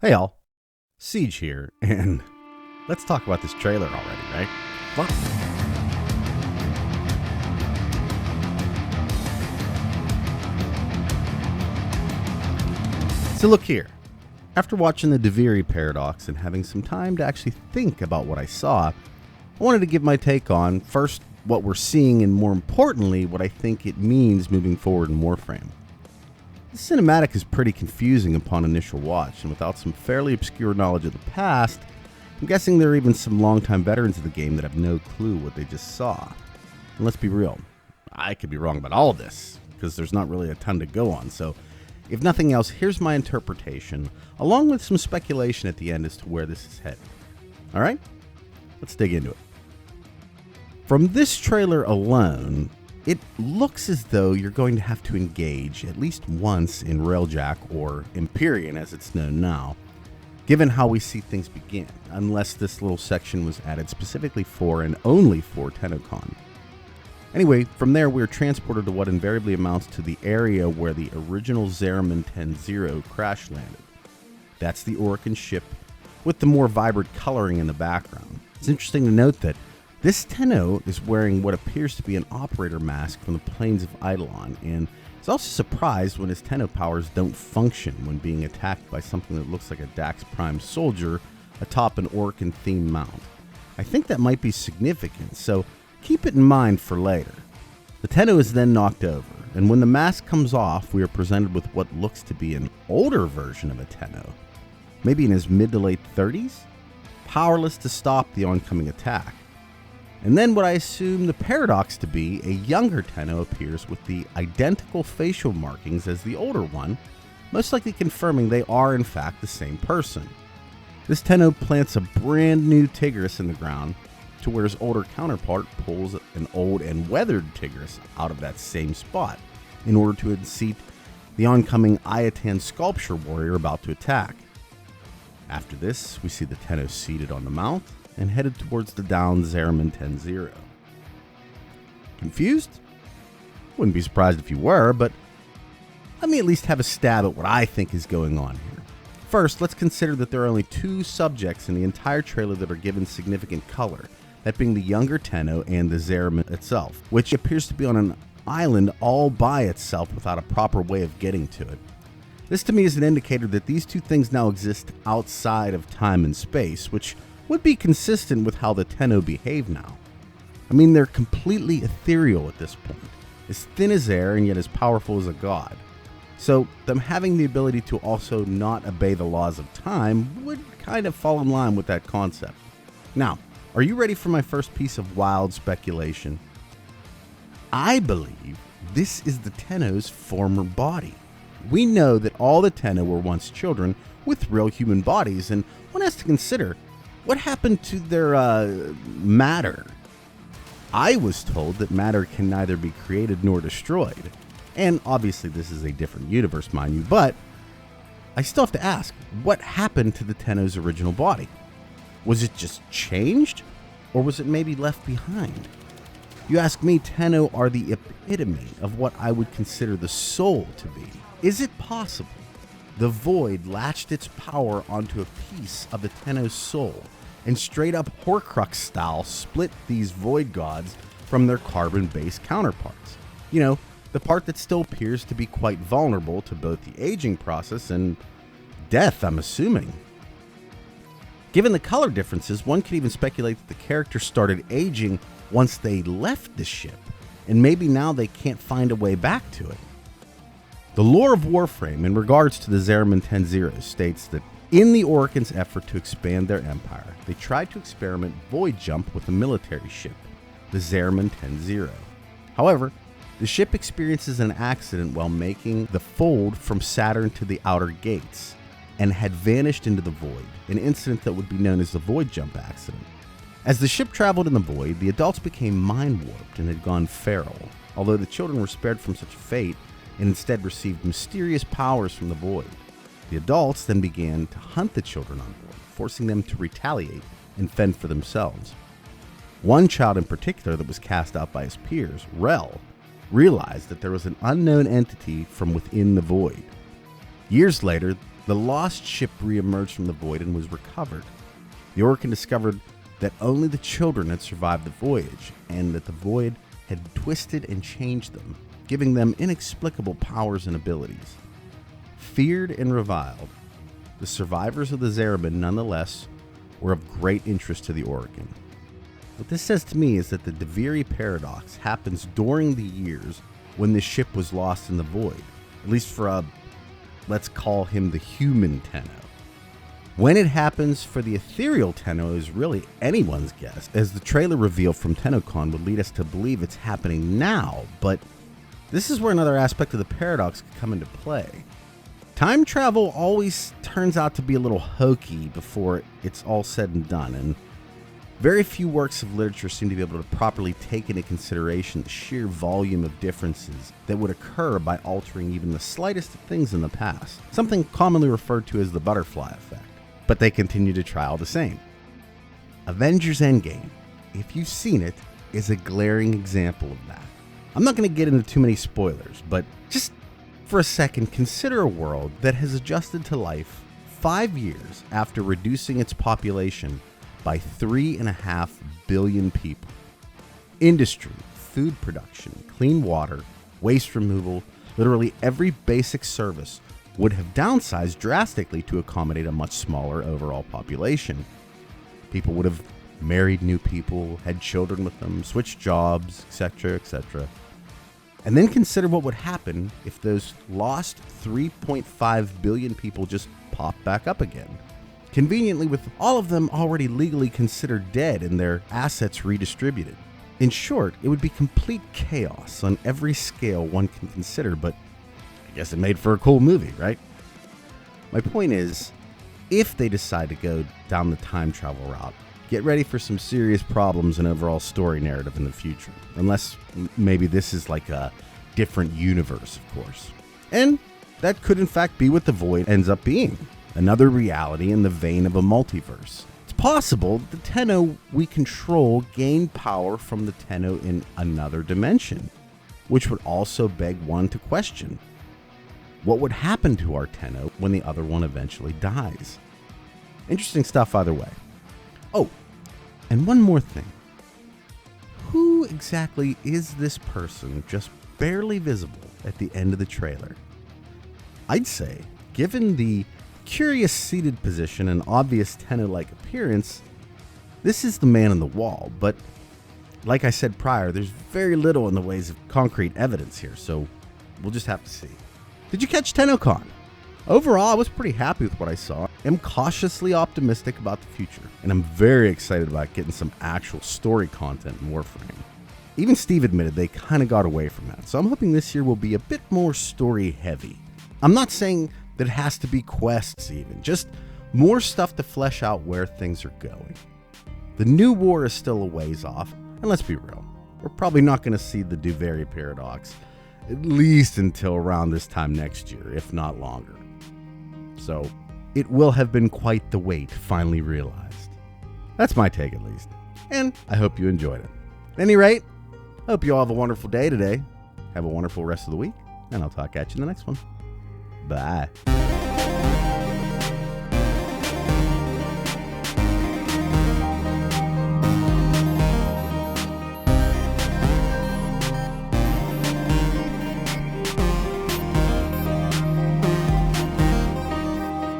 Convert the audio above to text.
Hey all, Siege here, and let's talk about this trailer already, right? Fuck. So look here, after watching the Deviri paradox and having some time to actually think about what I saw, I wanted to give my take on, first, what we're seeing, and more importantly, what I think it means moving forward in Warframe. The cinematic is pretty confusing upon initial watch, and without some fairly obscure knowledge of the past, I'm guessing there are even some longtime veterans of the game that have no clue what they just saw. And let's be real, I could be wrong about all of this, because there's not really a ton to go on, so if nothing else, here's my interpretation, along with some speculation at the end as to where this is headed. Alright? Let's dig into it. From this trailer alone, it looks as though you're going to have to engage at least once in Railjack, or Empyrean as it's known now, given how we see things begin, unless this little section was added specifically for and only for TennoCon. Anyway, from there we're transported to what invariably amounts to the area where the original Zariman 10-0 crash landed. That's the Orokin ship with the more vibrant coloring in the background. It's interesting to note that this Tenno is wearing what appears to be an operator mask from the plains of Eidolon, and is also surprised when his Tenno powers don't function when being attacked by something that looks like a Dax Prime soldier atop an Orokin-themed mount. I think that might be significant, so keep it in mind for later. The Tenno is then knocked over, and when the mask comes off, we are presented with what looks to be an older version of a Tenno, maybe in his mid to late 30s, powerless to stop the oncoming attack. And then what I assume the paradox to be, a younger Tenno appears with the identical facial markings as the older one, most likely confirming they are in fact the same person. This Tenno plants a brand new Tigris in the ground, to where his older counterpart pulls an old and weathered Tigris out of that same spot, in order to unseat the oncoming Ayatan sculpture warrior about to attack. After this, we see the Tenno seated on the mount, and headed towards the downed Zariman 10-0. Confused? Wouldn't be surprised if you were, but let me at least have a stab at what I think is going on here. First, let's consider that there are only two subjects in the entire trailer that are given significant color, that being the younger Tenno and the Zariman itself, which appears to be on an island all by itself without a proper way of getting to it. This to me is an indicator that these two things now exist outside of time and space, which would be consistent with how the Tenno behave now. I mean, they're completely ethereal at this point, as thin as air and yet as powerful as a god. So them having the ability to also not obey the laws of time would kind of fall in line with that concept. Now, are you ready for my first piece of wild speculation? I believe this is the Tenno's former body. We know that all the Tenno were once children with real human bodies, and one has to consider, what happened to their matter? I was told that matter can neither be created nor destroyed. And obviously this is a different universe, mind you, but I still have to ask, what happened to the Tenno's original body? Was it just changed? Or was it maybe left behind? You ask me, Tenno are the epitome of what I would consider the soul to be. Is it possible the Void latched its power onto a piece of the Tenno's soul, and straight up Horcrux style split these Void gods from their carbon-based counterparts? You know, the part that still appears to be quite vulnerable to both the aging process and death, I'm assuming. Given the color differences, one could even speculate that the character started aging once they left the ship, and maybe now they can't find a way back to it. The lore of Warframe in regards to the Zariman 10-0 states that in the Orokin's effort to expand their empire, they tried to experiment void jump with a military ship, the Zariman 10-0. However, the ship experiences an accident while making the fold from Saturn to the outer gates, and had vanished into the void, an incident that would be known as the void jump accident. As the ship traveled in the void, the adults became mind-warped and had gone feral, although the children were spared from such a fate and instead received mysterious powers from the void. The adults then began to hunt the children on board, forcing them to retaliate and fend for themselves. One child in particular that was cast out by his peers, Rel, realized that there was an unknown entity from within the void. Years later, The lost ship reemerged from the void and was recovered. The Orokin discovered that only the children had survived the voyage, and that the void had twisted and changed them, giving them inexplicable powers and abilities. Feared and reviled, the survivors of the Zeraban nonetheless were of great interest to the Orokin. What this says to me is that the Deviri paradox happens during the years when the ship was lost in the void, at least for let's call him the human Tenno. When it happens for the ethereal Tenno is really anyone's guess, as the trailer reveal from TennoCon would lead us to believe it's happening now, but this is where another aspect of the paradox could come into play. Time travel always turns out to be a little hokey before it's all said and done, and very few works of literature seem to be able to properly take into consideration the sheer volume of differences that would occur by altering even the slightest of things in the past, something commonly referred to as the butterfly effect. But they continue to try all the same. Avengers Endgame, if you've seen it, is a glaring example of that. I'm not going to get into too many spoilers, but just for a second, consider a world that has adjusted to life 5 years after reducing its population by 3.5 billion people. Industry, food production, clean water, waste removal, literally every basic service would have downsized drastically to accommodate a much smaller overall population. People would have married new people, had children with them, switched jobs, etc., etc. And then consider what would happen if those lost 3.5 billion people just popped back up again, conveniently with all of them already legally considered dead and their assets redistributed. In short, it would be complete chaos on every scale one can consider, but I guess it made for a cool movie, right? My point is, if they decide to go down the time travel route, get ready for some serious problems and overall story narrative in the future. Unless maybe this is like a different universe, of course. And that could in fact be what the Void ends up being. Another reality in the vein of a multiverse. It's possible that the Tenno we control gain power from the Tenno in another dimension, which would also beg one to question, what would happen to our Tenno when the other one eventually dies? Interesting stuff either way. Oh, and one more thing. Who exactly is this person just barely visible at the end of the trailer? I'd say, given the curious seated position and obvious Tenno-like appearance, this is the man on the wall, but like I said prior, there's very little in the ways of concrete evidence here, so we'll just have to see. Did you catch TennoCon? Overall, I was pretty happy with what I saw. I'm cautiously optimistic about the future, and I'm very excited about getting some actual story content in Warframe. Even Steve admitted they kind of got away from that, so I'm hoping this year will be a bit more story heavy. I'm not saying that it has to be quests even, just more stuff to flesh out where things are going. The new war is still a ways off, and let's be real, we're probably not going to see the Deviri paradox, at least until around this time next year, if not longer. So, it will have been quite the wait finally realized. That's my take at least, and I hope you enjoyed it. At any rate, I hope you all have a wonderful day today, have a wonderful rest of the week, and I'll talk at you in the next one. Bye.